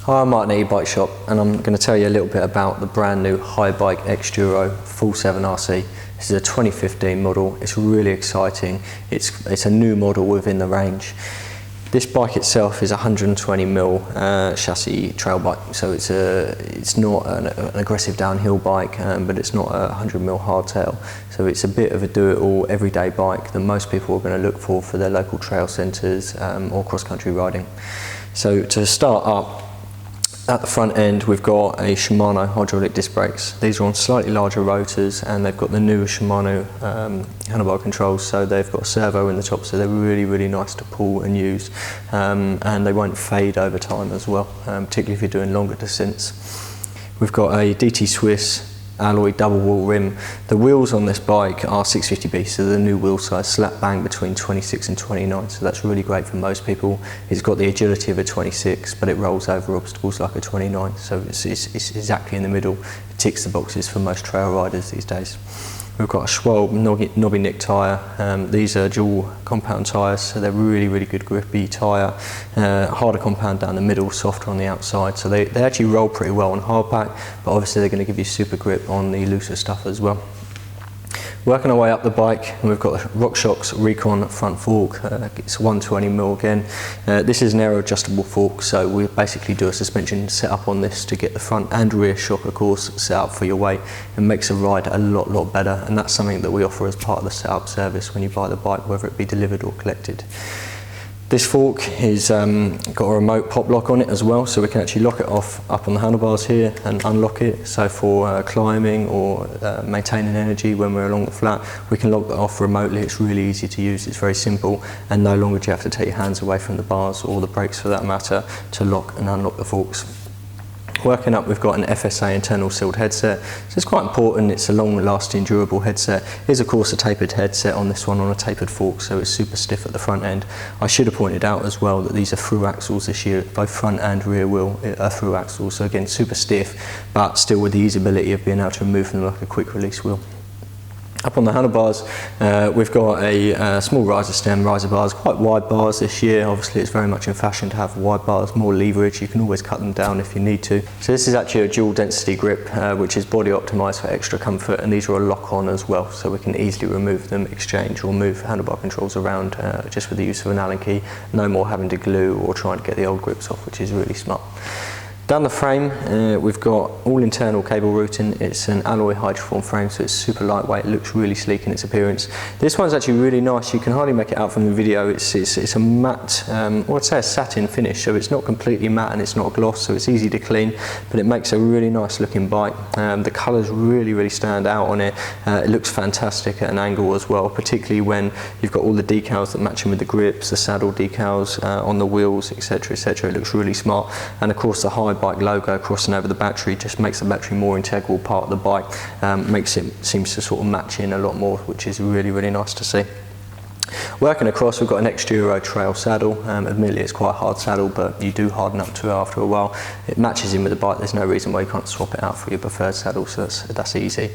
Hi, I'm Martin at eBike Shop, and I'm going to tell you a little bit about the brand new Haibike xDuro FullSeven RC. This is a 2015 model. It's really exciting. It's a new model within the range. This bike itself is a 120mm chassis trail bike, so it's not an aggressive downhill bike, but it's not a 100mm hardtail. So it's a bit of a do-it-all everyday bike that most people are going to look for their local trail centres or cross-country riding. So to start up, at the front end we've got a Shimano hydraulic disc brakes. These are on slightly larger rotors, and they've got the new Shimano handlebar controls, so they've got a servo in the top, so they're really nice to pull and use, and they won't fade over time as well, particularly if you're doing longer descents. We've got a DT Swiss alloy double wheel rim. The wheels on this bike are 650B, so the new wheel size, slap bang between 26 and 29, so that's really great for most people. It's got the agility of a 26, but it rolls over obstacles like a 29, so it's exactly in the middle. It ticks the boxes for most trail riders these days. We've got a Schwalbe knobby nick tyre. These are dual compound tyres, so they're really good grippy tyre. Harder compound down the middle, softer on the outside, so they actually roll pretty well on hardpack, but obviously they're going to give you super grip on the looser stuff as well. Working our way up the bike, we've got the RockShox Recon front fork. It's 120mm again. This is an aero adjustable fork, so we basically do a suspension setup on this to get the front and rear shock, of course, set up for your weight. It makes the ride a lot better, and that's something that we offer as part of the setup service when you buy the bike, whether it be delivered or collected. This fork is got a remote pop lock on it as well, so we can actually lock it off up on the handlebars here and unlock it. So for climbing or maintaining energy when we're along the flat, we can lock that off remotely. It's really easy to use, it's very simple, and no longer do you have to take your hands away from the bars or the brakes for that matter to lock and unlock the forks. Working up, we've got an FSA internal sealed headset, so it's quite important. It's a long-lasting, durable headset. There's of course a tapered headset on this one, on a tapered fork, so it's super stiff at the front end. I should have pointed out as well that these are through axles this year, both front and rear wheel are through axles, so again super stiff, but still with the easyability of being able to remove them like a quick release wheel. Up on the handlebars, we've got a small riser stem, riser bars, quite wide bars this year. Obviously it's very much in fashion to have wide bars, more leverage. You can always cut them down if you need to. So this is actually a dual density grip, which is body optimized for extra comfort, and these are a lock on as well, so we can easily remove them, exchange or move handlebar controls around just with the use of an Allen key. No more having to glue or trying to get the old grips off, which is really smart. Down the frame, we've got all internal cable routing. It's an alloy hydroform frame, so it's super lightweight. It looks really sleek in its appearance. This one's actually really nice. You can hardly make it out from the video. It's a matte, or I'd say a satin finish, so it's not completely matte and it's not gloss, so it's easy to clean, but it makes a really nice looking bike. The colours really stand out on it. It looks fantastic at an angle as well, particularly when you've got all the decals that match in with the grips, the saddle decals on the wheels, etc. It looks really smart, and of course the Haibike logo crossing over the battery just makes the battery more integral part of the bike, makes it seems to sort of match in a lot more, which is really nice to see. Working across, we've got an xDuro trail saddle. Admittedly it's quite a hard saddle, but you do harden up to it after a while. It matches in with the bike. There's no reason why you can't swap it out for your preferred saddle, so that's easy.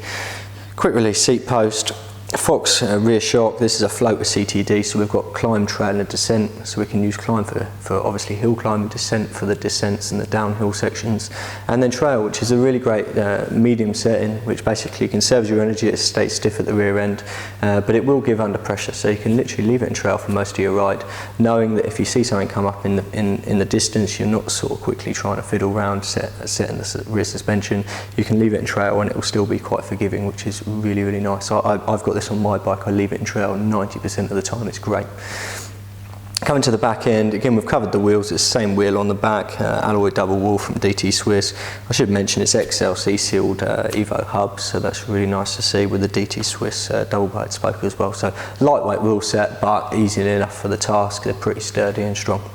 Quick release seat post. Fox rear shock. This is a floater CTD, so we've got climb, trail and descent, so we can use climb for obviously hill climbing, descent for the descents and the downhill sections, and then trail, which is a really great medium setting, which basically conserves your energy. It stays stiff at the rear end, but it will give under pressure, so you can literally leave it in trail for most of your ride, knowing that if you see something come up in the distance, you're not sort of quickly trying to fiddle around setting the rear suspension. You can leave it in trail and it will still be quite forgiving, which is really nice. I've got this on my bike. I leave it in trail 90% of the time. It's great. Coming to the back end, again we've covered the wheels. It's the same wheel on the back, alloy double wall from DT Swiss. I should mention it's XLC sealed Evo hubs, so that's really nice to see with the DT Swiss double blade spoke as well. So lightweight wheel set, but easy enough for the task. They're pretty sturdy and strong.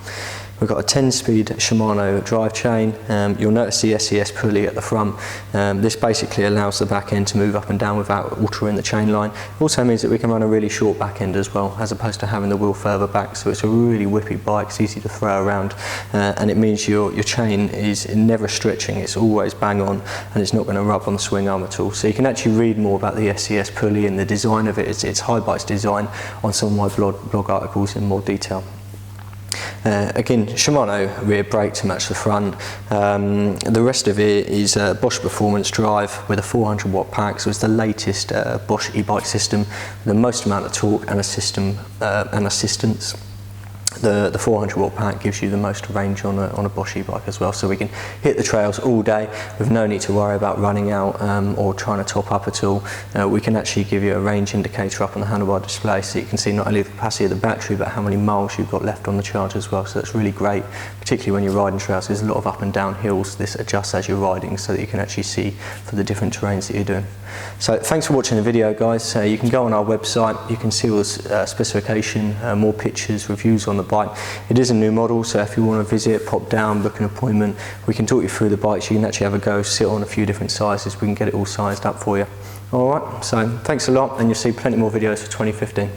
We've got a 10-speed Shimano drivetrain. You'll notice the SES pulley at the front. This basically allows the back end to move up and down without altering the chain line. It also means that we can run a really short back end as well, as opposed to having the wheel further back. So it's a really whippy bike. It's easy to throw around, and it means your chain is never stretching. It's always bang on, and it's not going to rub on the swing arm at all. So you can actually read more about the SES pulley and the design of it. It's Haibike's design on some of my blog articles in more detail. Again, Shimano rear brake to match the front. The rest of it is a Bosch performance drive with a 400 watt pack, so it's the latest Bosch e-bike system with the most amount of torque and a system and assistance. The 400 watt pack gives you the most range on a Bosch e-bike as well, so we can hit the trails all day with no need to worry about running out or trying to top up at all. We can actually give you a range indicator up on the handlebar display, so you can see not only the capacity of the battery but how many miles you've got left on the charge as well. So that's really great, particularly when you're riding trails. There's a lot of up and down hills. This adjusts as you're riding so that you can actually see for the different terrains that you're doing. So thanks for watching the video, guys. You can go on our website, you can see all the specification, more pictures, reviews on the bike. It is a new model, so if you want to visit, pop down, book an appointment, we can talk you through the bikes. You can actually have a go, sit on a few different sizes, we can get it all sized up for you. Alright, so thanks a lot, and you'll see plenty more videos for 2015.